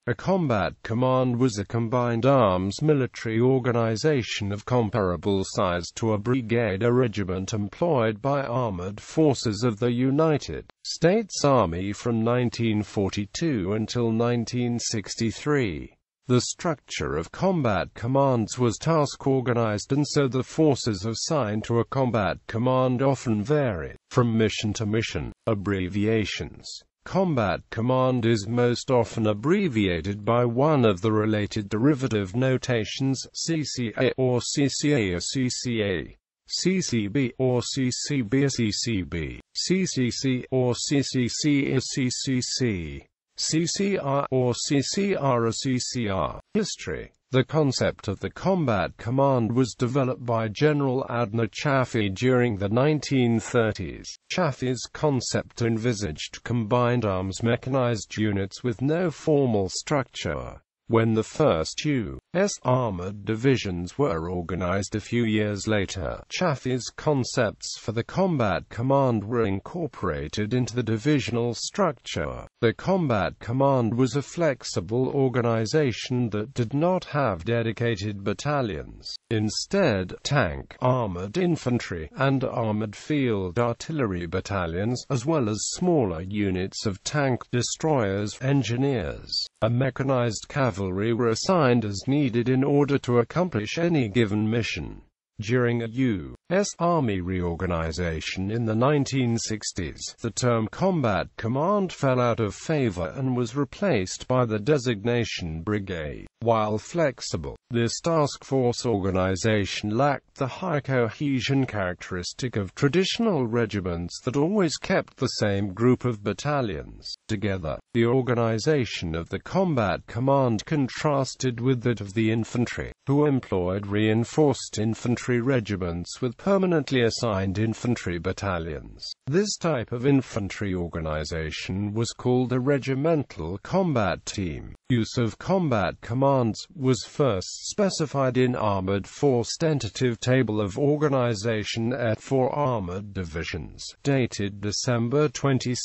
A combat command was a combined arms military organization of comparable size to a brigade, a regiment employed by armored forces of the United States Army from 1942 until 1963. The structure of combat commands was task-organized, and so the forces assigned to a combat command often varied from mission to mission. Abbreviations. Combat command is most often abbreviated by one of the related derivative notations CCA or CCA, CCA, CCB or CCB, CCB, CCC or CCC, CCC, CCR or CCR, CCR. History. The concept of the combat command was developed by General Abner Chaffee during the 1930s. Chaffee's concept envisaged combined arms mechanized units with no formal structure. When the first U.S. armored divisions were organized a few years later, Chaffee's concepts for the combat command were incorporated into the divisional structure. The combat command was a flexible organization that did not have dedicated battalions. Instead, tank, armored infantry, and armored field artillery battalions, as well as smaller units of tank destroyers, engineers, and mechanized cavalry were assigned as needed in order to accomplish any given mission. During a U.S. Army reorganization in the 1960s, the term combat command fell out of favor and was replaced by the designation brigade. While flexible, this task force organization lacked the high cohesion characteristic of traditional regiments that always kept the same group of battalions together. The organization of the combat command contrasted with that of the infantry, who employed reinforced infantry regiments with permanently assigned infantry battalions. This type of infantry organization was called a regimental combat team. Use of combat commands was first specified in Armored Force Tentative Table of Organization for Armored Divisions, dated December 22,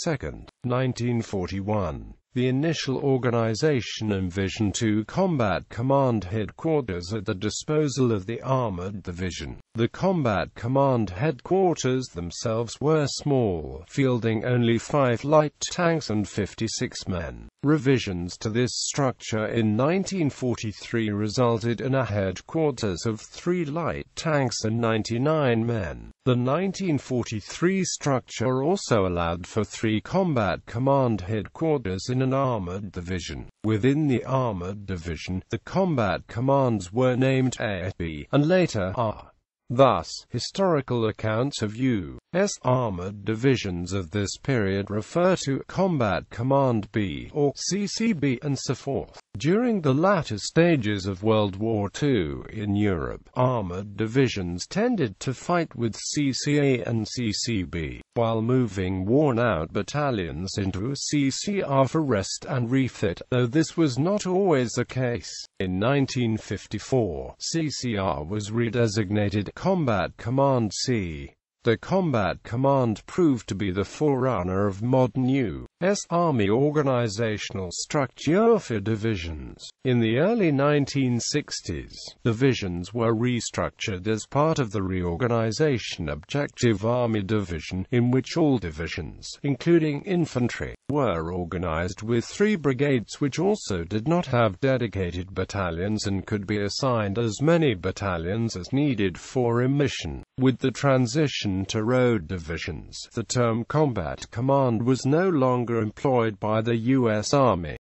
1941. The initial organization envisioned two combat command headquarters at the disposal of the armored division. The combat command headquarters themselves were small, fielding only 5 light tanks and 56 men. Revisions to this structure in 1943 resulted in a headquarters of 3 light tanks and 99 men. The 1943 structure also allowed for 3 combat command headquarters in an armored division. Within the armored division, the combat commands were named A, B, and later R. Thus, historical accounts of U.S. armored divisions of this period refer to Combat Command B or CCB and so forth. During the latter stages of World War II in Europe, armored divisions tended to fight with CCA and CCB, while moving worn-out battalions into CCR for rest and refit, though this was not always the case. In 1954, CCR was redesignated Combat Command C. The Combat Command proved to be the forerunner of modern U.S. Army organizational structure for divisions. In the early 1960s, divisions were restructured as part of the reorganization Objective Army Division, in which all divisions, including infantry, were organized with 3 brigades which also did not have dedicated battalions and could be assigned as many battalions as needed for a mission. With the transition to road divisions, the term combat command was no longer employed by the U.S. Army.